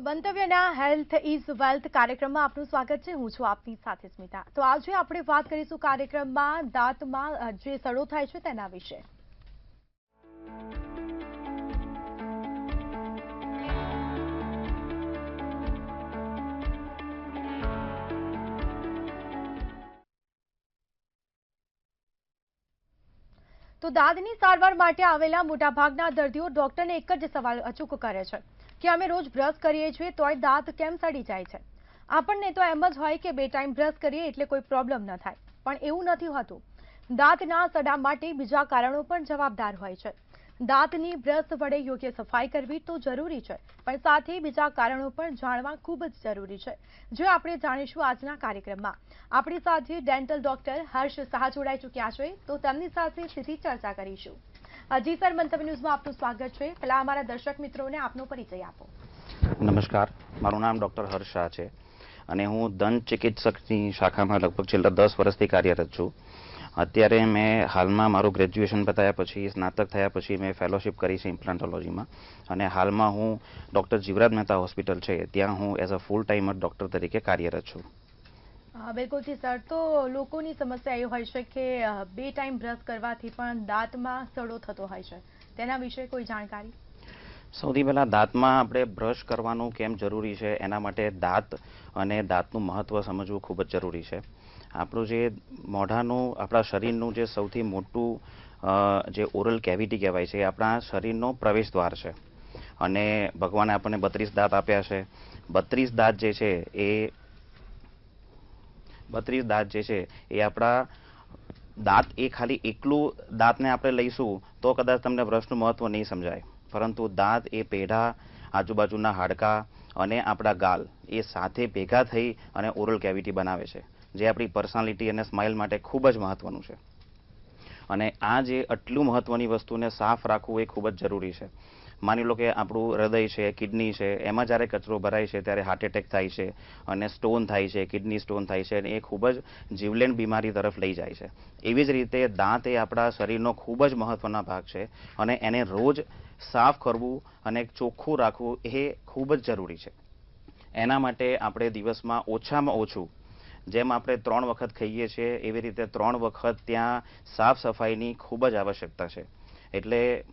મંતવ્યના health is wealth કાર્યક્રમમાં આપનું સ્વાગત છે। હું છું આપની સાથે સ્મિતા। તો આજે આપણે વાત કરીશું કાર્યક્રમમાં દાંતમાં જે સડો થાય છે તેના વિશે। તો દાંતની સારવાર માટે આવેલા મોટાભાગના દર્દીઓ ડોક્ટરને એક જ સવાલ અચૂક કરે છે કે અમે રોજ બ્રશ કરીએ છીએ તોય દાંત કેમ સડી જાય છે। આપણને તો એમ જ હોય કે 2 ટાઈમ બ્રશ કરીએ એટલે કોઈ પ્રોબ્લેમ ન થાય, પણ એવું નથી હોતું। દાંતના સડા માટે બીજા કારણો પણ જવાબદાર હોય છે। દાંતની બ્રશ વડે યોગ્ય સફાઈ કરવી તો જરૂરી છે, પણ સાથે બીજા કારણો પણ જાણવા ખૂબ જ જરૂરી છે, જે આપણે જાણીશું આજના કાર્યક્રમમાં। આપણી સાથે ડેન્ટલ ડોક્ટર હર્ષ શાહ જોડાઈ ચૂક્યા છે, તો તેમની સાથે સીધી ચર્ચા કરીશું। જી સર, મંતવ્ય ન્યૂઝમાં આપનું સ્વાગત છે। પહેલા અમારા દર્શક મિત્રોને આપનો પરિચય આપો। નમસ્કાર, મારું નામ ડૉક્ટર હર્ષ શાહ છે અને હું દંત ચિકિત્સકની શાખામાં લગભગ છેલ્લા 10 વર્ષથી કાર્યરત છું। અત્યારે મેં હાલમાં મારું ગ્રેજ્યુએશન પતાયા પછી સ્નાતક થયા પછી મેં ફેલોશિપ કરી છે ઇમ્પ્લાન્ટોલોજીમાં, અને હાલમાં હું ડૉક્ટર જીવરાજ મહેતા હોસ્પિટલ છે ત્યાં હું as a full timer doctor તરીકે કાર્યરત છું। બિલકુલથી સર, તો લોકોની સમસ્યા એ હોય છે કે 2 ટાઈમ બ્રશ કરવાથી પણ દાંતમાં સડો થતો હોય છે, તેના વિશે કોઈ જાણકારી? સૌથી પહેલાં દાંતમાં આપણે બ્રશ કરવાનું કેમ જરૂરી છે એના માટે દાંત અને દાંતનું મહત્ત્વ સમજવું ખૂબ જ જરૂરી છે। આપણું જે મોઢાનું, આપણા શરીરનું જે સૌથી મોટું જે ઓરલ કેવિટી કહેવાય છે એ આપણા શરીરનો પ્રવેશ દ્વાર છે, અને ભગવાને આપણને 32 દાંત આપ્યા છે। 32 દાંત જે છે એ આપણા દાંત એ ખાલી એકલું દાંતને આપણે લઈશું તો કદાચ તમને બ્રશનું મહત્ત્વ નહીં સમજાય, પરંતુ દાંત એ પેઢા, આજુબાજુના હાડકાં અને આપણા ગાલ એ સાથે ભેગા થઈ અને ઓરલ કેવિટી બનાવે છે, જે આપણી પર્સનાલિટી અને સ્માઇલ માટે ખૂબ જ મહત્ત્વનું છે। અને આ જે આટલું મહત્ત્વની વસ્તુને સાફ રાખવું એ ખૂબ જ જરૂરી છે। માની લો કે આપણું હૃદય છે, કિડની છે, એમાં જ્યારે કચરો ભરાય છે ત્યારે હાર્ટ એટેક થાય છે અને સ્ટોન થાય છે, કિડની સ્ટોન થાય છે, અને એ ખૂબ જ જીવલેણ બીમારી તરફ લઈ જાય છે। એવી જ રીતે દાંત એ આપણા શરીરનો ખૂબ જ મહત્ત્વનો ભાગ છે, અને એને રોજ સાફ કરવું અને ચોખ્ખું રાખવું એ ખૂબ જ જરૂરી છે। એના માટે આપણે દિવસમાં ઓછામાં ઓછું, જેમ આપણે 3 વખત ખાઈએ છીએ એવી રીતે 3 વખત ત્યાં સાફ સફાઈની ખૂબ જ આવશ્યકતા છે। એટલે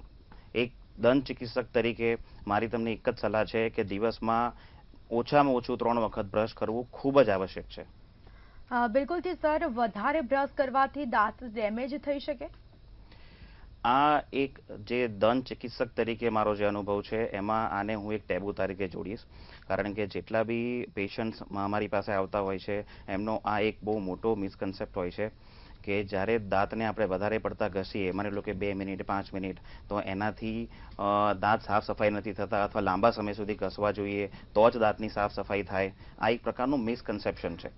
એક દંત ચિકિત્સક તરીકે મારી તમને એક જ સલાહ છે કે દિવસમાં ઓછામાં ઓછું 3 વખત બ્રશ કરવું ખૂબ જ આવશ્યક છે। બિલકુલથી સર, વધારે બ્રશ કરવાથી દાંત ડેમેજ થઈ શકે? આ એક જે દંત ચિકિત્સક તરીકે મારો જે અનુભવ છે એમાં આને હું એક ટેબુ તરીકે જોડીશ, કારણ કે જેટલા બી પેશન્ટ્સ અમારી પાસે આવતા હોય છે એમનો આ એક બહુ મોટો મિસકન્સેપ્ટ હોય છે કે જ્યારે દાંતને આપણે વધારે પડતા ઘસીએ, માની લો કે 2 મિનિટ 5 મિનિટ, તો એનાથી દાંત સાફ સફાઈ નથી થતા, અથવા લાંબા સમય સુધી ઘસવા જોઈએ તો જ દાંતની સાફ સફાઈ થાય। આ એક પ્રકારનું મિસકન્સેપ્શન છે।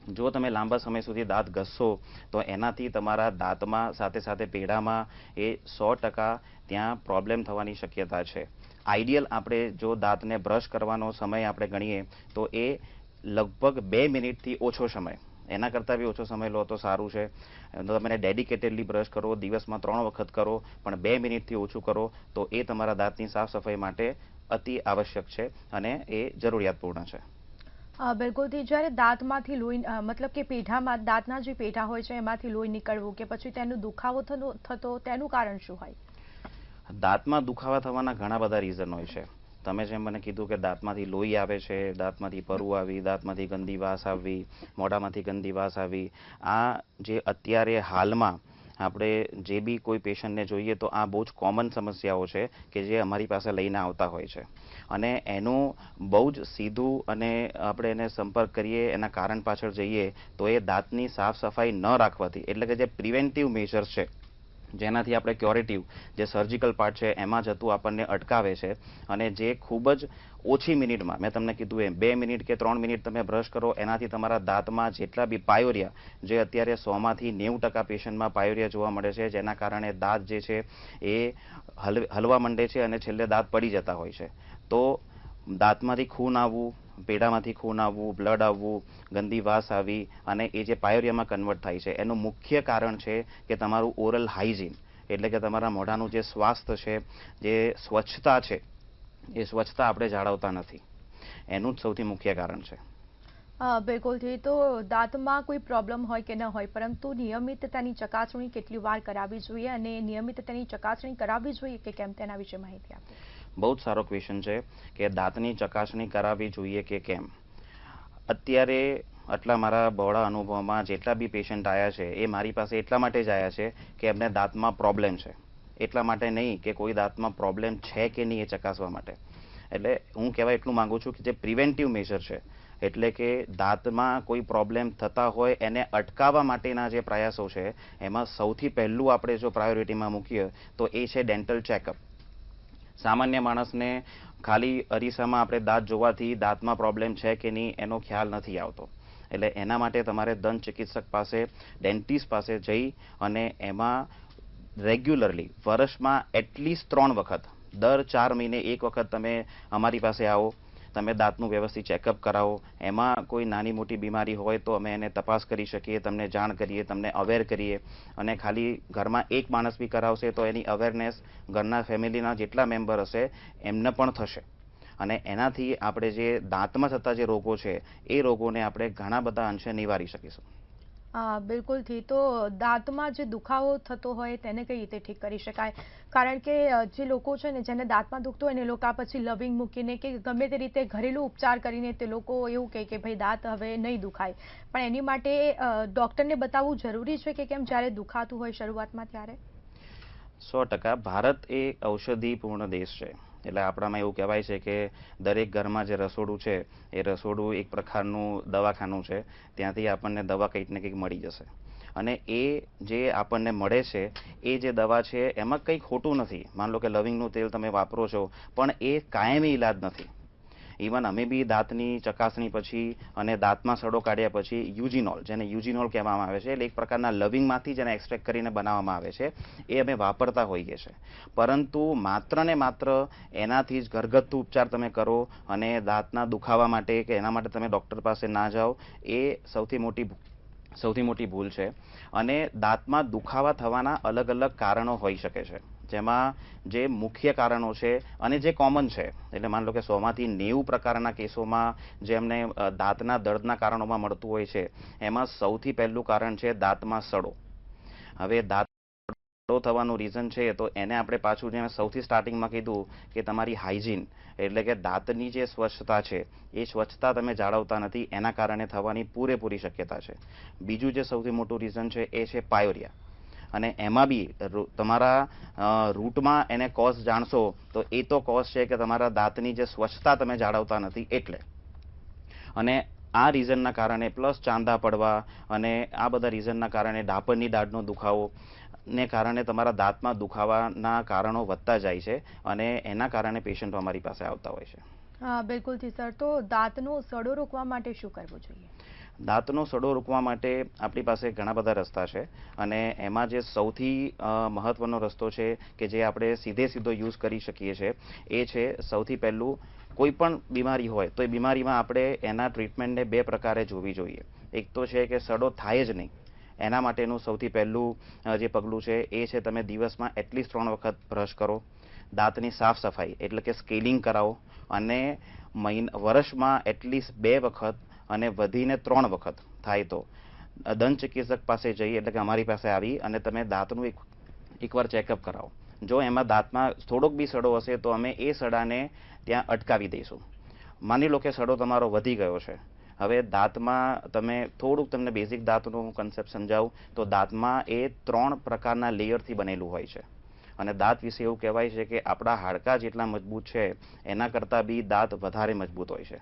જો તમે લાંબા સમય સુધી દાંત ઘસશો તો એનાથી તમારા દાંતમાં સાથે સાથે પેઢામાં એ 100% ત્યાં પ્રોબ્લેમ થવાની શક્યતા છે। આઈડિયલ આપણે જો દાંતને બ્રશ કરવાનો સમય આપણે ગણીએ તો એ લગભગ 2 મિનિટથી ઓછો સમય, એના કરતાં બી ઓછો સમય લો તો સારું છે। તમે ડેડિકેટેડલી બ્રશ કરો, દિવસમાં 3 વખત કરો, પણ 2 મિનિટથી ઓછું કરો તો એ તમારા દાંતની સાફ સફાઈ માટે અતિ આવશ્યક છે અને એ જરૂરિયાતપૂર્ણ છે। બિલકુલથી, જ્યારે દાંતમાંથી લોહી, મતલબ કે પેઢામાં, દાંતના જે પેઢા હોય છે એમાંથી લોહી નીકળવું કે પછી તેનો દુખાવો થતો, તેનું કારણ શું હોય? દાંતમાં દુખાવા થવાના ઘણા બધા રીઝન હોય છે। તમે જેમ મને કીધું કે દાંતમાંથી લોહી આવે છે, દાંતમાંથી પરુ આવી, દાંતમાંથી ગંદી વાસ આવવી, મોઢામાંથી ગંદી વાસ આવી, આ જે અત્યારે હાલમાં આપણે જે બી કોઈ પેશન્ટને જોઈએ તો આ બહુ જ કોમન સમસ્યાઓ છે કે જે અમારી પાસે લઈને આવતા હોય છે, અને એનું બહુ જ સીધું, અને આપણે એને સંપર્ક કરીએ, એના કારણ પાછળ જઈએ તો એ દાંતની સાફ સફાઈ ન રાખવાથી, એટલે કે જે પ્રિવેન્ટિવ મેજર્સ છે જેનાથી આપણે ક્યોરેટિવ જે સર્જિકલ પાર્ટ છે એમાં જતું આપણને અટકાવે છે, અને જે ખૂબ જ ઓછી મિનિટમાં, મેં તમને કીધું એમ 2 મિનિટ કે 3 મિનિટ તમે બ્રશ કરો એનાથી તમારા દાંતમાં જેટલા બી પાયોરિયા, જે અત્યારે 100માંથી 90% પેશન્ટમાં પાયોરિયા જોવા મળે છે, જેના કારણે દાંત જે છે એ હલવા માંડે છે અને છેલ્લે દાંત પડી જતા હોય છે, તો દાંતમાંથી ખૂન આવવું, પેઢામાંથી ખૂન આવવું, બ્લડ આવવું, ગંદી વાસ આવી, અને એ જે પાયોરિયામાં કન્વર્ટ થાય છે એનું મુખ્ય કારણ છે કે તમારું ઓરલ હાઇજીન, એટલે કે તમારા મોઢાનું જે સ્વાસ્થ્ય છે, જે સ્વચ્છતા છે, એ સ્વચ્છતા આપણે જાળવતા નથી। એનું જ સૌથી મુખ્ય કારણ છે. બિલકુલથી. તો દાંતમાં કોઈ પ્રોબ્લેમ હોય કે ન હોય, પરંતુ નિયમિત તેની ચકાસણી કેટલી વાર કરાવવી જોઈએ અને નિયમિત તેની ચકાસણી કરાવવી જોઈએ કે કેમ, તેના વિશે માહિતી આપો. બહુ જ સારો ક્વેશ્ચન છે કે દાંતની ચકાસણી કરાવવી જોઈએ કે કેમ. અત્યારે આટલા મારા બહોળા અનુભવમાં જેટલા બી પેશન્ટ આવ્યા છે એ મારી પાસે એટલા માટે જ આવ્યા છે કે એમને દાંતમાં પ્રોબ્લેમ છે, એટલા માટે નહીં કે કોઈ દાંતમાં પ્રોબ્લેમ છે કે નહીં એ ચકાસવા માટે. એટલે હું કહેવા એટલું માંગુ છું કે જે પ્રિવેન્ટિવ મેજર છે, એટલે કે દાંતમાં કોઈ પ્રોબ્લેમ થતા હોય એને અટકાવવા માટેના જે પ્રયાસો છે એમાં સૌથી પહેલું આપણે જો પ્રાયોરિટીમાં મૂકીએ તો એ છે ડેન્ટલ ચેકઅપ. સામાન્ય માણસને ખાલી અરીસામાં આપણે દાંત જોવાથી દાંતમાં પ્રોબ્લેમ છે કે નહીં એનો ખ્યાલ નથી આવતો. એટલે એના માટે તમારે દંત ચિકિત્સક પાસે, ડેન્ટિસ્ટ પાસે જઈ અને એમાં રેગ્યુલરલી વર્ષમાં એટલીસ્ટ 3 વખત, દર 4 મહિને 1 વખત તમે અમારી પાસે આવો, તમે દાંતનું વ્યવસ્થિત ચેકઅપ કરાવો. એમાં કોઈ નાની મોટી બીમારી હોય તો અમે એને તપાસ કરી શકીએ, તમને જાણ કરીએ, તમને અવેર કરીએ. અને ખાલી ઘરમાં એક માણસ બી કરાવશે તો એની અવેરનેસ ઘરના ફેમિલીના જેટલા મેમ્બર હશે એમને પણ થશે. અને એનાથી આપણે જે દાંતમાં થતા જે રોગો છે એ રોગોને આપણે ઘણા બધા અંશે નિવારી શકીશું. બિલકુલથી. તો દાંતમાં જે દુખાવો થતો હોય તેને કઈ રીતે ઠીક કરી શકાય? કારણ કે જે લોકો છે ને જેને દાંતમાં દુખતો હોય ને, લોકો પછી લવિંગ મૂકીને કે ગમે તે રીતે ઘરેલું ઉપચાર કરીને તે લોકો એવું કહે કે ભાઈ દાંત હવે નહીં દુખાય, પણ એની માટે ડૉક્ટરને બતાવવું જરૂરી છે કે કેમ, જ્યારે દુખાતું હોય શરૂઆતમાં ત્યારે? 100%. ભારત એ ઔષધિપૂર્ણ દેશ છે. એટલે આપણામાં એવું કહેવાય છે કે દરેક ઘરમાં જે રસોડું છે એ રસોડું એક પ્રકારનું દવાખાનું છે. ત્યાંથી આપણને દવા કંઈક ને કંઈક મળી જશે. અને એ જે આપણને મળે છે એ જે દવા છે એમાં કંઈ ખોટું નથી. માન લો કે લવિંગનું તેલ તમે વાપરો છો, પણ એ કાયમી ઈલાજ નથી. ઇવન અમે બી દાંતની ચકાસણી પછી અને દાંતમાં સડો કાઢ્યા પછી યુજીનોલ, જેને યુજીનોલ કહેવામાં આવે છે, એટલે એક પ્રકારના લવિંગમાંથી જેને એક્સટ્રેક્ટ કરીને બનાવવામાં આવે છે, એ અમે વાપરતા હોઈએ છીએ. પરંતુ માત્ર ને માત્ર એનાથી જ ઘરગથ્થુ ઉપચાર તમે કરો અને દાંતના દુખાવા માટે કે એના માટે તમે ડૉક્ટર પાસે ના જાઓ, એ સૌથી મોટી ભૂલ છે. અને દાંતમાં દુખાવા થવાના અલગ અલગ કારણો હોઈ શકે છે, જેમાં જે મુખ્ય કારણો છે અને જે કોમન છે, એટલે માન લો કે 100માંથી 90 પ્રકારના કેસોમાં જે એમને દાંતના દર્દના કારણોમાં મળતું હોય છે, એમાં સૌથી પહેલું કારણ છે દાંતમાં સડો. હવે દાંત સડો થવાનું રીઝન છે તો એને આપણે પાછું જેમ સૌથી સ્ટાર્ટિંગમાં કીધું કે તમારી હાઇજીન, એટલે કે દાંતની જે સ્વચ્છતા છે એ સ્વચ્છતા તમે જાળવતા નથી, એના કારણે થવાની પૂરેપૂરી શક્યતા છે. બીજું જે સૌથી મોટું રીઝન છે એ છે પાયોરિયા. અને એમાં બી તમારા રૂટમાં એને કોઝ જાણશો તો એ તો કોઝ છે કે તમારા દાંતની જે સ્વચ્છતા તમે જાળવતા નથી એટલે. અને આ રીઝનના કારણે પ્લસ ચાંદા પડવા અને આ બધા રીઝનના કારણે ડાપણની દાઢનો દુખાવો ને કારણે તમારા દાંતમાં દુખાવાના કારણો વધતા જાય છે અને એના કારણે પેશન્ટો અમારી પાસે આવતા હોય છે. બિલકુલથી સર. તો દાંતનો સડો રોકવા માટે શું કરવું જોઈએ? દાંતનો સડો રોકવા માટે આપણી પાસે ઘણા બધા રસ્તા છે અને એમાં જે સૌથી મહત્વનો રસ્તો છે કે જે આપણે સીધો યુઝ કરી શકીએ છીએ એ છે, સૌથી પહેલું, કોઈ પણ બીમારી હોય તો એ બીમારીમાં આપણે એના ટ્રીટમેન્ટને 2 પ્રકારે જોવી જોઈએ. એક તો છે કે સડો થાય જ નહીં, એના માટેનું સૌથી પહેલું જે પગલું છે એ છે તમે દિવસમાં એટલીસ્ટ 3 વખત બ્રશ કરો, દાંતની સાફ સફાઈ એટલે કે સ્કેલિંગ કરાવો અને વર્ષમાં એટલીસ્ટ 2 વખત અને વધીને 3 વખત થાય તો દંત ચિકિત્સક પાસે જઈ, એટલે કે અમારી પાસે આવી અને તમે દાંતનું એકવાર ચેકઅપ કરાવો. જો એમાં દાંતમાં થોડોક બી સડો હશે તો અમે એ સડાને ત્યાં અટકાવી દઈશું. માની લો કે સડો તમારો વધી ગયો છે. હવે દાંતમાં થોડુંક તમને બેઝિક દાંતનું કન્સેપ્ટ સમજાવું તો દાંતમાં એ 3 પ્રકારના લેયરથી બનેલું હોય છે. અને દાંત વિશે એવું કહેવાય છે કે આપણા હાડકાં જેટલા મજબૂત છે એના કરતાં બી દાંત વધારે મજબૂત હોય છે.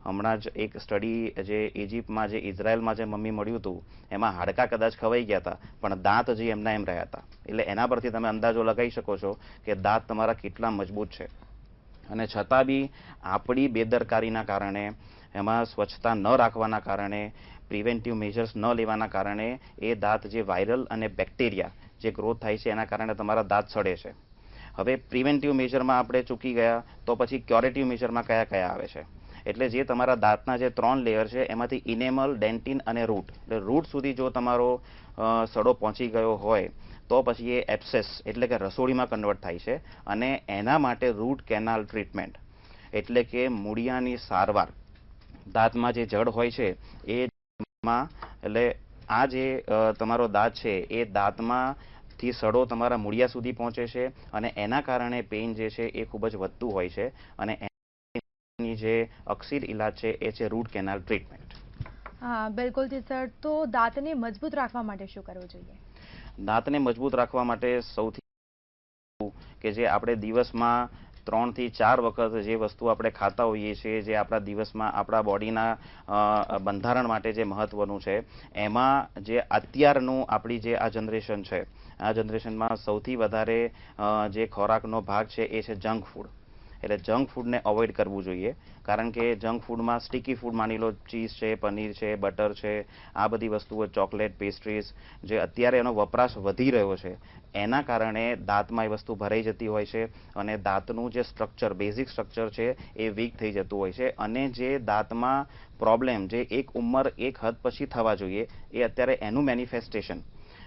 હમણાં જ એક સ્ટડી જે ઇજિપ્તમાં, જે ઇઝરાયલમાં જે મમ્મી મળ્યું હતું, એમાં હાડકાં કદાચ ખવાઈ ગયા હતા પણ દાંત હજી એમના એમ રહ્યા હતા. એટલે એના પરથી તમે અંદાજો લગાવી શકો છો કે દાંત તમારા કેટલા મજબૂત છે. અને છતાં બી આપણી બેદરકારીના કારણે, એમાં સ્વચ્છતા ન રાખવાના કારણે, પ્રિવેન્ટિવ મેજર્સ ન લેવાના કારણે એ દાંત જે વાયરલ અને બેક્ટેરિયા જે ગ્રોથ થાય છે એના કારણે તમારા દાંત સડે છે. હવે પ્રિવેન્ટિવ મેજરમાં આપણે ચૂકી ગયા તો પછી ક્યોરેટિવ મેજરમાં કયા કયા આવે છે? એટલે જે તમારા દાંતના જે 3 લેયર છે એમાંથી ઇનેમલ, ડેન્ટિન અને રૂટ, એટલે રૂટ સુધી જો તમારો સડો પહોંચી ગયો હોય તો પછી એ એબ્સેસ એટલે કે રસોડીમાં કન્વર્ટ થાય છે અને એના માટે રૂટ કેનાલ ટ્રીટમેન્ટ એટલે કે મૂળિયાની સારવાર. દાંતમાં જે જડ હોય છે એ એટલે આ જે તમારો દાંત છે એ દાંતમાં થી સડો તમારા મૂળિયા સુધી પહોંચે છે અને એના કારણે પેઇન જે છે એ ખૂબ જ વધતું હોય છે અને એની જે અક્ષીર ઈલાજ છે એ છે રૂટ કેનાલ ટ્રીટમેન્ટ. હા બિલકુલ જી સર. તો દાંતને મજબૂત રાખવા માટે શું કરવું જોઈએ? દાંતને મજબૂત રાખવા માટે સૌથી કે જે આપણે દિવસમાં 3 થી 4 વખત જે વસ્તુ આપણે ખાતા હોઈએ છીએ, જે આપણા દિવસમાં આપણા બોડીના બંધારણ માટે જે મહત્વનું છે, એમાં જે અત્યારનું આપણી જે આ જનરેશન છે, આ જનરેશનમાં સૌથી વધારે જે ખોરાકનો ભાગ છે એ છે જંક ફૂડ. એટલે જંક ફૂડને અવોઇડ કરવું જોઈએ, કારણ કે જંક ફૂડમાં સ્ટીકી ફૂડ માની લો, ચીઝ છે, પનીર છે, બટર છે, આ બધી વસ્તુઓ, ચોકલેટ, પેસ્ટ્રીઝ, જે અત્યારે એનો વપરાશ વધી રહ્યો છે એના કારણે દાંતમાં એ વસ્તુ ભરાઈ જતી હોય છે અને દાંતનું જે સ્ટ્રક્ચર, બેઝિક સ્ટ્રક્ચર છે એ વીક થઈ જતું હોય છે અને જે દાંતમાં પ્રોબ્લેમ જે એક ઉંમર એક હદ પછી થવા જોઈએ એ અત્યારે એનું મેનિફેસ્ટેશન,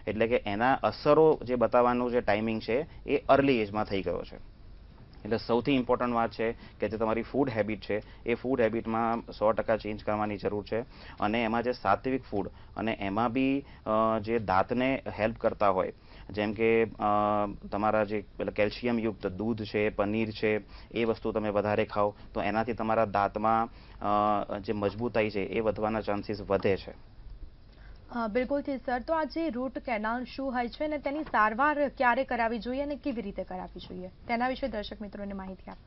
એટલે કે એના અસરો જે બતાવવાનું જે ટાઈમિંગ છે એ અર્લી એજમાં થઈ ગયો છે. એટલે સૌથી ઇમ્પોર્ટન્ટ વાત છે કે જે તમારી ફૂડ હેબિટ છે એ ફૂડ હેબિટમાં 100% ચેન્જ કરવાની જરૂર છે અને એમાં જે સાત્વિક ફૂડ અને એમાં બી જે દાંતને હેલ્પ કરતા હોય, જેમ કે તમારા જે કેલ્શિયમયુક્ત દૂધ છે, પનીર છે, એ વસ્તુ તમે વધારે ખાઓ તો એનાથી તમારા દાંતમાં જે મજબૂતાઈ છે એ વધવાના ચાન્સીસ વધે છે. બિલકુલથી સર. તો આ જે રૂટ કેનાલ શું હોય છે અને તેની સારવાર ક્યારે કરાવવી જોઈએ અને કેવી રીતે કરાવવી જોઈએ, તેના વિશે દર્શક મિત્રોને માહિતી આપો.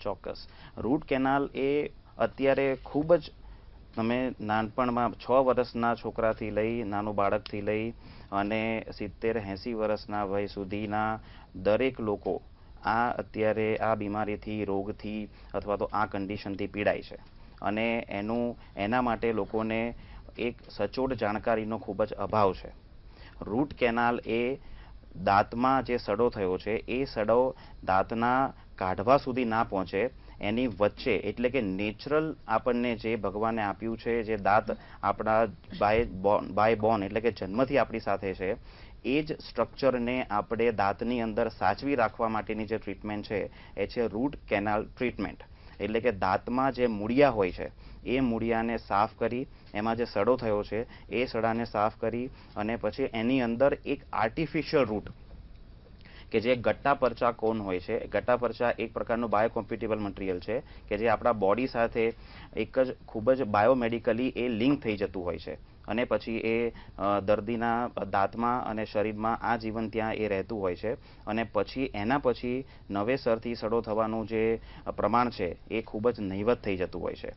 ચોક્કસ. રૂટ કેનાલ એ અત્યારે ખૂબ જ, તમે નાનપણમાં 6 વર્ષના છોકરાથી લઈ, નાનું બાળકથી લઈ અને 70-80 વર્ષના વય સુધીના દરેક લોકો આ અત્યારે આ બીમારીથી, રોગથી અથવા તો આ કન્ડિશનથી પીડાય છે અને એના માટે લોકોને એક સચોટ જાણકારીનો ખૂબ જ અભાવ છે. રૂટ કેનાલ એ દાંતમાં જે સડો થયો છે એ સડો દાંતના કાઢવા સુધી ના પહોંચે એની વચ્ચે, એટલે કે નેચરલ આપણને જે ભગવાને આપ્યું છે, જે દાંત આપણા બાય બોર્ન એટલે કે જન્મથી આપણી સાથે છે, એ જ સ્ટ્રક્ચરને આપણે દાંતની અંદર સાચવી રાખવા માટેની જે ટ્રીટમેન્ટ છે એ છે રૂટ કેનાલ ટ્રીટમેન્ટ. એટલે કે દાંતમાં જે મૂળિયા હોય છે એ મૂળિયાને સાફ કરી, એમાં જે સડો થયો છે એ સડાને સાફ કરી અને પછી એની અંદર એક આર્ટિફિશિયલ રૂટ કે જે ગટ્ટા પરચા કોન હોય છે. ગટ્ટા પરચા એક પ્રકારનું બાયોકોમ્પેટેબલ મટીરિયલ છે કે જે આપણા બોડી સાથે એક જ ખૂબ જ બાયોમેડિકલી એ લિંક થઈ જતું હોય છે અને પછી એ દર્દીના દાંતમાં અને શરીરમાં આજીવન ત્યાં એ રહેતું હોય છે અને પછી એના પછી નવેસરથી સડો થવાનું જે પ્રમાણ છે એ ખૂબ જ નહિવત થઈ જતું હોય છે.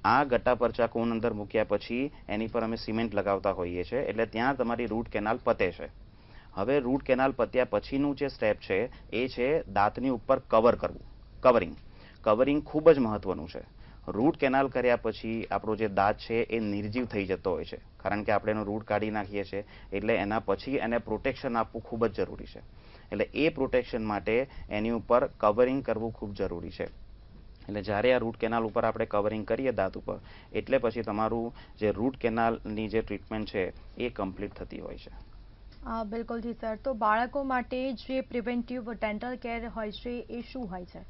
આ ગટ્ટા પરચા કોન અંદર મૂક્યા પછી એની પર અમે સિમેન્ટ લગાવતા હોઈએ છીએ, એટલે ત્યાં તમારી રૂટ કેનાલ પતે છે. હવે રૂટ કેનાલ પત્યા પછીનું જે સ્ટેપ છે એ છે દાંતની ઉપર કવર કરવું, કવરિંગ. કવરિંગ ખૂબ જ મહત્વનું છે. રૂટ કેનાલ કર્યા પછી આપણો જે દાંત છે એ નિર્જીવ થઈ જતો હોય છે, કારણ કે આપણે એનો રૂટ કાઢી નાખીએ છીએ, એટલે એના પછી એને પ્રોટેક્શન આપવું ખૂબ જ જરૂરી છે. એટલે એ પ્રોટેક્શન માટે એની ઉપર કવરિંગ કરવું ખૂબ જરૂરી છે. એટલે જ્યારે આ રૂટ કેનાલ ઉપર આપણે કવરિંગ કરીએ દાંત ઉપર, એટલે પછી તમારું જે રૂટ કેનાલની જે ટ્રીટમેન્ટ છે એ કમ્પ્લીટ થતી હોય છે. બિલકુલ જી સર. તો બાળકો માટે જે પ્રિવેન્ટિવ ડેન્ટલ કેર હોય છે એ શું હોય છે?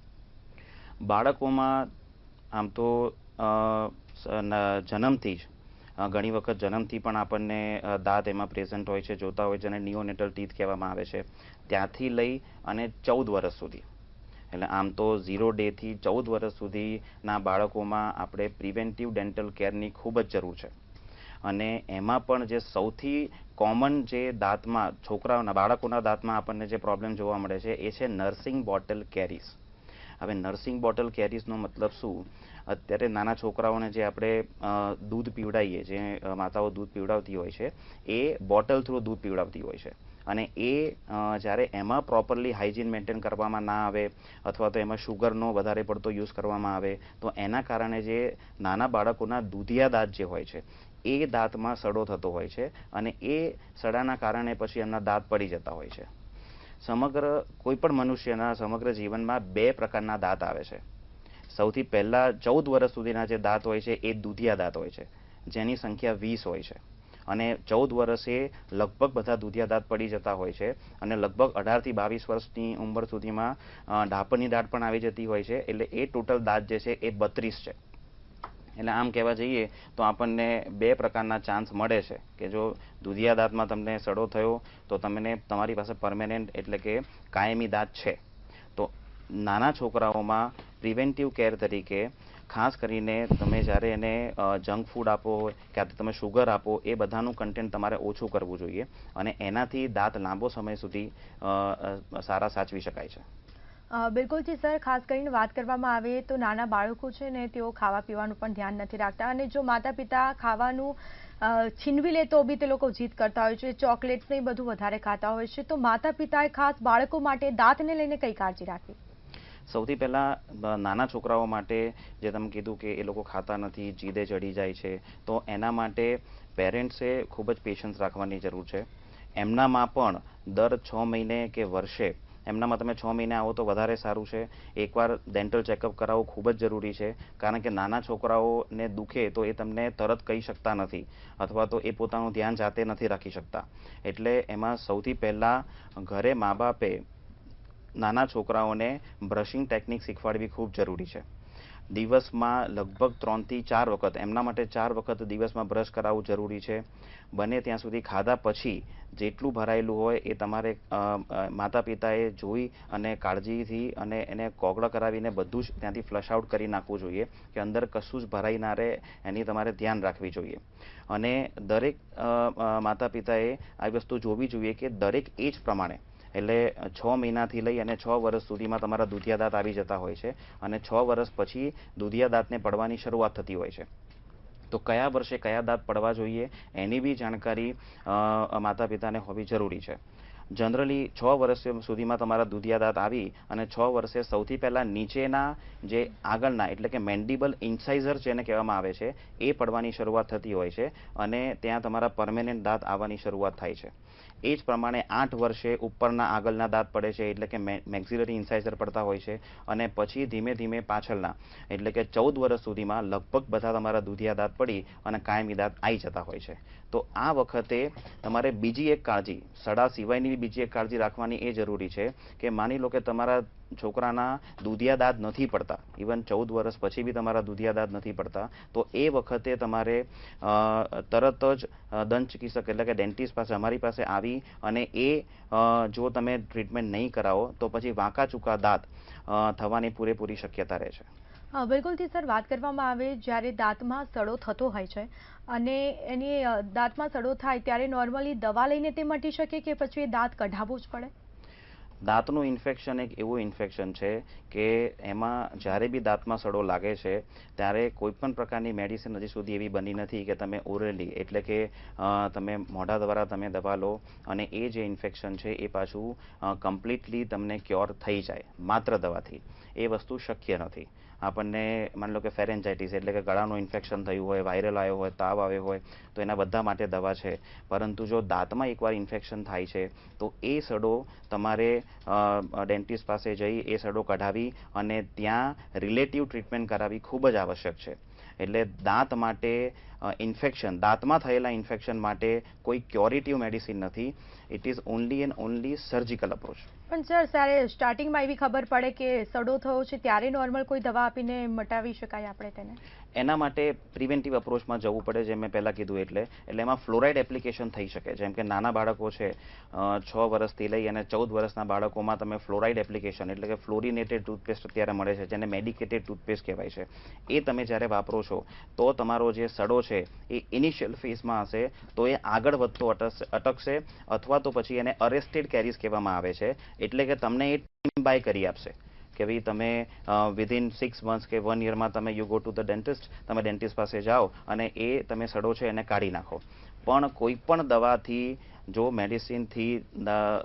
બાળકોમાં આમ તો જન્મથી જ ઘણી વખત જન્મથી પણ આપણને દાંત એમાં પ્રેઝન્ટ હોય છે, જોતા હોય છે, જેને નિયોનેટલ ટીથ કહેવામાં આવે છે, ત્યાંથી લઈ અને 14 વર્ષ સુધી. એટલે આમ તો 0 ડેથી 14 વર્ષ સુધીના બાળકોમાં આપણે પ્રિવેન્ટિવ ડેન્ટલ કેરની ખૂબ જ જરૂર છે. અને એમાં પણ જે સૌથી કોમન જે દાંતમાં બાળકોના દાંતમાં આપણને જે પ્રોબ્લેમ જોવા મળે છે એ છે નર્સિંગ બોટલ કેરીઝ. હવે નર્સિંગ બોટલ કેરીઝનો મતલબ શું? અત્યારે નાના છોકરાઓને જે આપણે દૂધ પીવડાવીએ, જે માતાઓ દૂધ પીવડાવતી હોય છે, એ બોટલ થ્રુ દૂધ પીવડાવતી હોય છે અને એ જ્યારે એમાં પ્રોપરલી હાઇજીન મેન્ટેન કરવામાં ના આવે અથવા તો એમાં શુગરનો વધારે પડતો યુઝ કરવામાં આવે તો એના કારણે જે નાના બાળકોના દૂધિયા દાંત જે હોય છે એ દાંતમાં સડો થતો હોય છે અને એ સડાના કારણે પછી એમના દાંત પડી જતા હોય છે. કોઈ પણ મનુષ્યના સમગ્ર જીવનમાં 2 પ્રકારના દાંત આવે છે. સૌથી પહેલા 14 વર્ષ સુધીના જે દાંત હોય છે એ દૂધિયા દાંત હોય છે, જેની સંખ્યા 20 હોય છે અને 14 વર્ષે લગભગ બધા દુધિયા દાંત પડી જતા હોય છે અને લગભગ 18 થી 22 વર્ષની ઉંમર સુધીમાં ઢાપણની દાઢ પણ આવી જતી હોય છે. એટલે એ ટોટલ દાંત જે છે એ 32 છે. એટલે આમ કહેવા જઈએ તો આપણને બે પ્રકારના ચાન્સ મળે છે કે જો દુધિયા દાંતમાં તમને સડો થયો તો તમને તમારી પાસે પરમેનન્ટ એટલે કે કાયમી દાંત છે. તો નાના છોકરાઓમાં પ્રિવેન્ટિવ કેર તરીકે ખાસ કરીને તમે જ્યારે એને જંક ફૂડ આપો હોય કે તમે શુગર આપો એ બધાનું કન્ટેન્ટ તમારે ઓછું કરવું જોઈએ અને એનાથી દાંત લાંબો સમય સુધી સારા સાચવી શકાય છે. બિલકુલથી સર, ખાસ કરીને વાત કરવામાં આવે તો નાના બાળકો છે ને તેઓ ખાવા પીવાનું પણ ધ્યાન નથી રાખતા અને જો માતા પિતા ખાવાનું છીનવી લે તો બી તે લોકો જીદ કરતા હોય છે, ચોકલેટ્સ ને બધું વધારે ખાતા હોય છે. તો માતા પિતાએ ખાસ બાળકો માટે દાંતને લઈને કઈ કાળજી રાખવી? સૌથી પહેલા નાના છોકરાઓ માટે જે તમે કીધું કે એ લોકો ખાતા નથી, જીદે ચડી જાય છે, તો એના માટે પેરેન્ટ્સે ખૂબ જ પેશન્સ રાખવાની જરૂર છે. એમનામાં પણ દર 6 મહિને કે વર્ષે એમનામાં તમે 6 મહિને આવો તો વધારે સારું છે. એકવાર ડેન્ટલ ચેકઅપ કરાવવું ખૂબ જ જરૂરી છે કારણ કે નાના છોકરાઓને દુખે તો એ તમને તરત કહી શકતા નથી અથવા તો એ પોતાનું ધ્યાન જાતે નથી રાખી શકતા. એટલે એમાં સૌથી પહેલા ઘરે મા બાપે નાના છોકરાઓને બ્રશિંગ ટેકનિક શીખવાડવી ખૂબ જરૂરી છે. દિવસમાં લગભગ 3 થી 4 વખત એમના માટે 4 વખત દિવસમાં બ્રશ કરાવવું જરૂરી છે. બને ત્યાં સુધી ખાધા પછી જેટલું ભરાયેલું હોય એ તમારે માતા પિતાએ જોઈ અને કાળજીથી અને એને કોગળા કરાવીને બધું જ ત્યાંથી ફ્લશ આઉટ કરી નાખવું જોઈએ કે અંદર કશું જ ભરાઈ ના રહે એની તમારે ધ્યાન રાખવી જોઈએ. અને દરેક માતા પિતાએ આ વસ્તુ જોવી જોઈએ કે દરેક એજ પ્રમાણે એટલે 6 મહિનાથી લઈ અને 6 વર્ષ સુધીમાં તમારા દુધિયા દાંત આવી જતા હોય છે અને 6 વર્ષ પછી દુધિયા દાંતને પડવાની શરૂઆત થતી હોય છે. તો કયા વર્ષે કયા દાંત પડવા જોઈએ એની બી જાણકારી માતા પિતાને હોવી જરૂરી છે. જનરલી 6 વર્ષ સુધીમાં તમારા દુધિયા દાંત આવી અને 6 વર્ષે સૌથી પહેલા નીચેના જે આગળના એટલે કે મેન્ડિબલ ઇન્સાઇઝર જેને કહેવામાં આવે છે એ પડવાની શરૂઆત થતી હોય છે અને ત્યાં તમારા પરમેનન્ટ દાંત આવવાની શરૂઆત થાય છે. એ જ પ્રમાણે 8 વર્ષે ઉપરના આગળના દાંત પડે છે એટલે કે મેક્સિલરી ઇન્સાઇઝર પડતા હોય છે અને પછી ધીમે ધીમે પાછળના એટલે કે 14 વર્ષ સુધીમાં લગભગ બધા તમારા દુધિયા દાંત પડી અને કાયમી દાંત આવી જતા હોય છે. તો આ વખતે તમારે બીજી એક કાળજી, સડા સિવાયની બીજી એક કાળજી રાખવાની એ જરૂરી છે કે માની લો કે તમારા છોકરાના દુધિયા દાંત નથી પડતા, ઇવન 14 વર્ષ પછી બી તમારા દુધિયા દાંત નથી પડતા, તો એ વખતે તમારે તરત જ દંત ચિકિત્સક એટલે કે ડેન્ટિસ્ટ પાસે અમારી પાસે આવી અને એ જો તમે ટ્રીટમેન્ટ નહીં કરાવો તો પછી વાંકા ચૂકા દાંત થવાની પૂરેપૂરી શક્યતા રહે છે. બિલકુલથી સર, વાત કરવામાં આવે જ્યારે દાંતમાં સડો થતો હોય છે અને એની દાંતમાં સડો થાય ત્યારે નોર્મલી દવા લઈને તે મટી શકે કે પછી એ દાંત કઢાવવું જ પડે? દાંતનું ઇન્ફેક્શન એક એવું ઇન્ફેક્શન છે કે એમાં જ્યારે બી દાંતમાં સડો લાગે છે ત્યારે કોઈ પણ પ્રકારની મેડિસિન હજી સુધી એવી બની નથી કે તમે ઓરલી એટલે કે તમે મોઢા દ્વારા તમે દવા લો અને એ જે ઇન્ફેક્શન છે એ પાછું કમ્પ્લીટલી તમને ક્યોર થઈ જાય માત્ર દવાથી. એ વસ્તુ શક્ય નથી. આપણને માની લો કે ફેરેન્જાઇટિસ એટલે કે ગળાનું ઇન્ફેક્શન થયું હોય, વાયરલ આવ્યો હોય, તાવ આવ્યો હોય તો એના બધા માટે દવા છે. પરંતુ જો દાંતમાં એકવાર ઇન્ફેક્શન થાય છે તો એ સડો તમારે ડેન્ટિસ્ટ પાસે જઈ એ સડો કઢાવી અને ત્યાં રિલેટિવ ટ્રીટમેન્ટ કરાવવી ખૂબ જ આવશ્યક છે. એટલે દાંત માટે ઇન્ફેક્શન, દાંતમાં થયેલા ઇન્ફેક્શન માટે કોઈ ક્યોરેટિવ મેડિસિન નથી. It is only and only surgical approach. પણ સર, ત્યારે સ્ટાર્ટિંગમાં એવી ખબર પડે કે સડો થયો છે ત્યારે નોર્મલ કોઈ દવા આપીને મટાવી શકાય આપણે તેને? એના માટે પ્રિવેન્ટિવ અપ્રોચમાં જવું પડે, જેમ મેં પહેલાં કીધું એટલે એમાં ફ્લોરાઇડ એપ્લિકેશન થઈ શકે. જેમ કે નાના બાળકો છે 6 વર્ષથી લઈ અને 14 વર્ષના બાળકોમાં તમે ફ્લોરાઇડ એપ્લિકેશન એટલે કે ફ્લોરિનેટેડ ટૂથપેસ્ટ અત્યારે મળે છે જેને મેડિકેટેડ ટૂથપેસ્ટ કહેવાય છે. એ તમે જ્યારે વાપરો છો તો તમારો જે સડો છે એ ઇનિશિયલ ફેઝમાં હશે તો એ આગળ વધતો અટકશે અથવા તો પછી એને અરેસ્ટેડ કેરીઝ કહેવામાં આવે છે. એટલે કે તમને એ ટાઈમ બાય કરી આપશે કે ભાઈ તમે વિધિન 6 મંથ્સ કે 1 યરમાં તમે you go to the dentist, તમે ડેન્ટિસ્ટ પાસે જાઓ અને એ તમે સડો છે એને કાઢી નાખો. પણ કોઈ પણ દવાથી જો મેડિસિનથી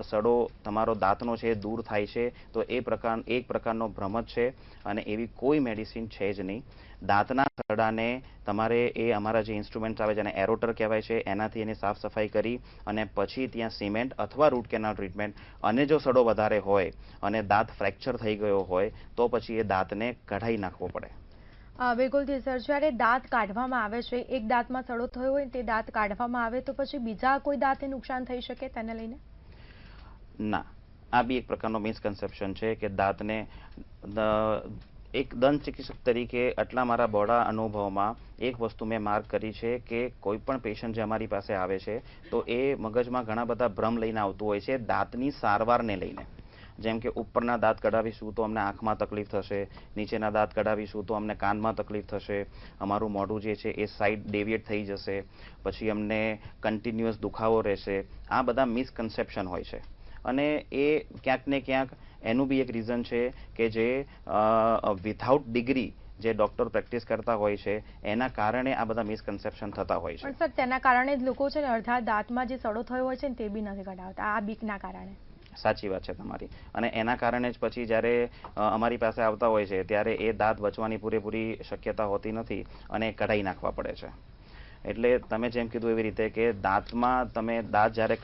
સડો તમારો દાંતનો છે દૂર થાય છે તો એક પ્રકારનો ભ્રમ જ છે અને એવી કોઈ મેડિસિન છે જ નહીં. દાંતના સડાને તમારે એ અમારા જે ઇન્સ્ટ્રુમેન્ટ આવે જેને એરોટર કહેવાય છે એનાથી એની સાફ સફાઈ કરી અને પછી ત્યાં સિમેન્ટ અથવા રૂટ કેનાલ ટ્રીટમેન્ટ, અને જો સડો વધારે હોય અને દાંત ફ્રેક્ચર થઈ ગયો હોય તો પછી એ દાંતને કઢાઈ નાખવો પડે. બિલકુલથી સર, જ્યારે દાંત કાઢવામાં આવે છે, એક દાંતમાં સડો થયો હોય તે દાંત કાઢવામાં આવે તો પછી બીજા કોઈ દાંતને નુકસાન થઈ શકે તેને લઈને? ના, આ બી એક પ્રકારનો મિસકન્સેપ્શન છે કે દાંતને એક દંત ચિકિત્સક તરીકે આટલા મારા બહોળા અનુભવમાં એક વસ્તુ મેં માર્ક કરી છે કે કોઈ પણ પેશન્ટ જે અમારી પાસે આવે છે તો એ મગજમાં ઘણા બધા ભ્રમ લઈને આવતું હોય છે દાંતની સારવારને લઈને. જેમ કે ઉપરના દાંત કઢાવીશું તો અમને આંખમાં તકલીફ થશે, નીચેના દાંત કઢાવીશું તો અમને કાનમાં તકલીફ થશે, અમારું મોઢું જે છે એ સાઈડ ડેવિએટ થઈ જશે, પછી અમને કન્ટિન્યુઅસ દુખાવો રહેશે. આ બધા મિસકન્સેપ્શન હોય છે અને એ ક્યાંક ને ક્યાંક એનું બી એક રીઝન છે કે જે વિથઆઉટ ડિગ્રી જે ડોક્ટર પ્રેક્ટિસ કરતા હોય છે એના કારણે આ બધા મિસકન્સેપ્શન થતા હોય છે. પણ સર, તેના કારણે જ લોકો છે ને અડધા દાંતમાં જે સડો થયો હોય છે ને તે બી નથી કઢાવતા, આ બીકના કારણે. સાચી વાત છે તમારી. અને એના કારણે જ પછી જ્યારે અમારી પાસે આવતા હોય છે ત્યારે એ દાંત બચવાની પૂરેપૂરી શક્યતા હોતી નથી અને કઢાઈ નાખવા પડે છે. એટલે તમે જેમ કીધું એવી રીતે કે દાંતમાં તમે દાંત જ્યારે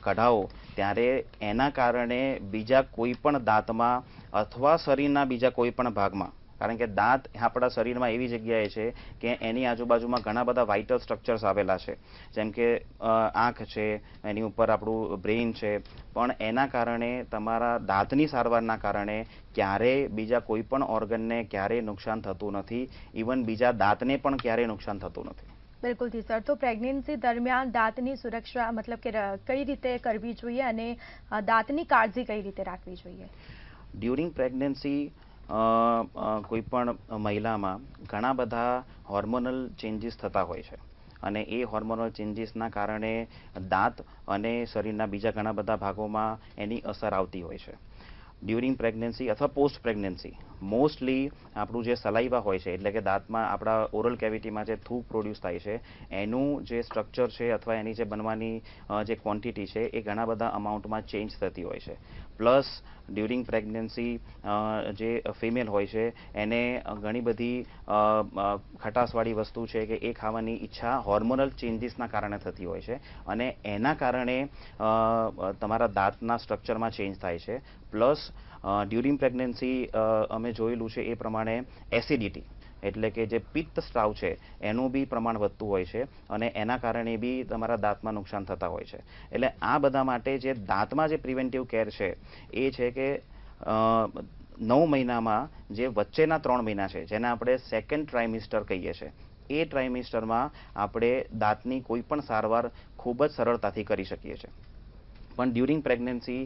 કઢાવો ત્યારે એના કારણે બીજા કોઈ પણ દાંતમાં અથવા શરીરના બીજા કોઈ પણ ભાગમાં, કારણ કે દાંત આપણા શરીરમાં એવી જગ્યાએ છે કે એની આજુબાજુમાં ઘણા બધા વાઇટલ સ્ટ્રક્ચર્સ આવેલા છે, જેમ કે આંખ છે, એની ઉપર આપણું બ્રેઇન છે, પણ એના કારણે તમારા દાંતની સારવારના કારણે ક્યારેય બીજા કોઈ પણ ઓર્ગનને ક્યારેય નુકસાન થતું નથી, ઇવન બીજા દાંતને પણ ક્યારેય નુકસાન થતું નથી. બિલકુલથી સર, તો પ્રેગ્નન્સી દરમિયાન દાંતની સુરક્ષા મતલબ કે કઈ રીતે કરવી જોઈએ અને દાંતની કાળજી કઈ રીતે રાખવી જોઈએ? ડ્યુરિંગ પ્રેગ્નન્સી કોઈ પણ મહિલામાં ઘણા બધા હોર્મોનલ ચેન્જીસ થતા હોય છે અને એ હોર્મોનલ ચેન્જીસના કારણે દાંત અને શરીરના બીજા ઘણા બધા ભાગોમાં એની અસર આવતી હોય છે. ડ્યુરિંગ પ્રેગ્નન્સી અથવા પોસ્ટ પ્રેગ્નન્સી મોસ્ટલી આપણું જે સલાઈવા હોય છે, એટલે કે દાંતમાં આપણા ઓરલ કેવિટીમાં જે થૂક પ્રોડ્યુસ થાય છે એનું જે સ્ટ્રક્ચર છે અથવા એની જે બનવાની જે ક્વોન્ટિટી છે એ ઘણા બધા અમાઉન્ટમાં ચેન્જ થતી હોય છે. પ્લસ ડ્યુરિંગ પ્રેગ્નન્સી જે ફિમેલ હોય છે એને ઘણી બધી ખટાશવાળી વસ્તુ છે કે એ ખાવાની ઈચ્છા હોર્મોનલ ચેન્જીસના કારણે થતી હોય છે અને એના કારણે તમારા દાંતના સ્ટ્રક્ચરમાં ચેન્જ થાય છે. પ્લસ ડ્યુરિંગ પ્રેગ્નન્સી અમે જોયેલું છે એ પ્રમાણે એસિડિટી એટલે કે જે પિત્ત સ્ત્રાવ છે એનું બી પ્રમાણ વધતું હોય છે અને એના કારણે બી તમારા દાંતમાં નુકસાન થતા હોય છે. એટલે આ બધા માટે જે દાંતમાં જે પ્રિવેન્ટિવ કેર છે એ છે કે 9 મહિનામાં જે વચ્ચેના 3 મહિના છે જેને આપણે સેકન્ડ ટ્રાઇમિસ્ટર કહીએ છીએ, એ ટ્રાઇમિસ્ટરમાં આપણે દાંતની કોઈ પણ સારવાર ખૂબ જ સરળતાથી કરી શકીએ છીએ. પણ ડ્યુરિંગ પ્રેગ્નન્સી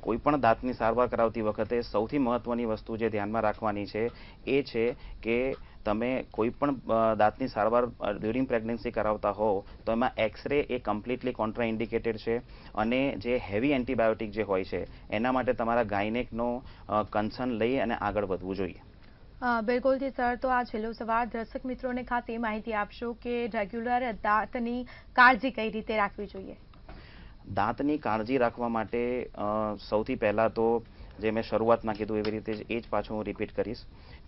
કોઈ પણ દાંતની સારવાર કરાવતી વખતે સૌથી મહત્વની વસ્તુ જે ધ્યાનમાં રાખવાની છે એ છે કે તમે કોઈ પણ દાંતની સારવાર ડ્યુરિંગ પ્રેગ્નન્સી કરાવતા હો તો એમાં એક્સરે એ કમ્પ્લીટલી કોન્ટ્રા ઇન્ડિકેટેડ છે અને જે હેવી એન્ટીબાયોટિક જે હોય છે એના માટે તમારા ગાયનેકનો કન્સર્ન લઈ અને આગળ વધવું જોઈએ. બિલકુલથી સર, તો આ છેલ્લો સવાલ દર્શક મિત્રોને ખાસ એ માહિતી આપશો કે રેગ્યુલર દાંતની કાળજી કઈ રીતે રાખવી જોઈએ? દાંતની કાળજી રાખવા માટે સૌથી પહેલાં તો જે મેં શરૂઆતમાં કીધું એવી રીતે એ જ પાછું હું રિપીટ કરીશ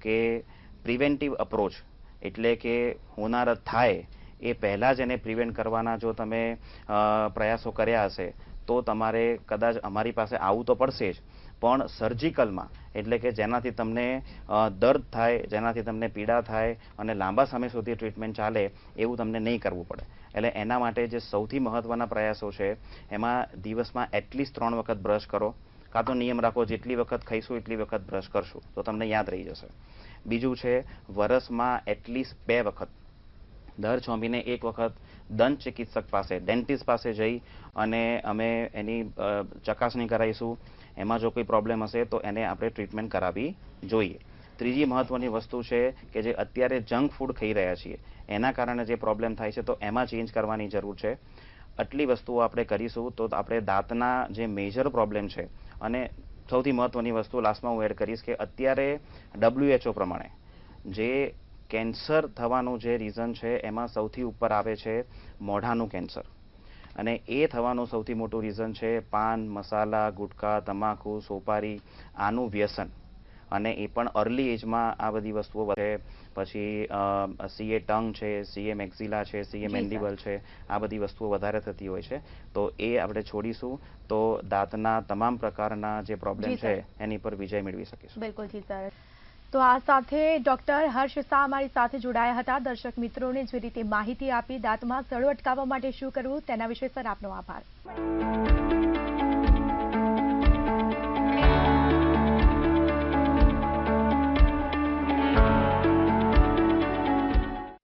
કે પ્રિવેન્ટિવ અપ્રોચ એટલે કે હોનારત થાય એ પહેલાં જ એને પ્રિવેન્ટ કરવાના જો તમે પ્રયાસો કર્યા હશે તો તમારે કદાચ અમારી પાસે આવવું તો પડશે જ, પણ સર્જિકલમાં એટલે કે જેનાથી તમને દર્દ થાય, જેનાથી તમને પીડા થાય અને લાંબા સમય સુધી ટ્રીટમેન્ટ ચાલે એવું તમને નહીં કરવું પડે. એટલે એના માટે જે સૌથી મહત્વના પ્રયાસો છે એમાં દિવસમાં એટલીસ્ટ 3 વખત બ્રશ કરો, કાં તો નિયમ રાખો જેટલી વખત ખાઈશું એટલી વખત બ્રશ કરશું તો તમને યાદ રહી જશે. બીજું છે વરસમાં એટલીસ્ટ 2 વખત, દર 6 મહિને 1 વખત દંત ચિકિત્સક પાસે, ડેન્ટિસ્ટ પાસે જઈ અને અમે એની ચકાસણી કરાવીશું. એમાં જો કોઈ પ્રોબ્લેમ હશે તો એને આપણે ટ્રીટમેન્ટ કરાવવી જોઈએ. ત્રીજી મહત્વની વસ્તુ છે કે જે અત્યારે જંક ફૂડ ખાઈ રહ્યા છીએ એના કારણે જે પ્રોબ્લેમ થાય છે તો એમાં ચેન્જ કરવાની જરૂર છે. આટલી વસ્તુઓ આપણે કરીશું તો આપણે દાંતના જે મેજર પ્રોબ્લેમ છે, અને સૌથી મહત્વની વસ્તુ લાસ્ટમાં હું એડ કરીશ કે અત્યારે WHO પ્રમાણે જે કેન્સર થવાનું જે રીઝન છે એમાં સૌથી ઉપર આવે છે મોઢાનું કેન્સર, અને એ થવાનું સૌથી મોટું રીઝન છે પાન, મસાલા, ગુટખા, તમાકુ, સોપારી, આનું વ્યસન. અને એ પણ અર્લી એજમાં આ બધી વસ્તુઓ વધે. પછી CA ટંગ છે, CA મેક્ઝિલા છે, CA મેન્ડિબલ છે, આ બધી વસ્તુઓ વધારે થતી હોય છે. તો એ આપણે છોડીશું તો દાંતના તમામ પ્રકારના જે પ્રોબ્લેમ છે એની પર વિજય મેળવી શકીશું. બિલકુલ જી સર. તો આ સાથે ડોક્ટર હર્ષ શાહ અમારી સાથે જોડાયા હતા. દર્શક મિત્રોને જે રીતે માહિતી આપી દાંતમાં સડો અટકાવવા માટે શું કરવું તેના વિશે સર આપનો આભાર.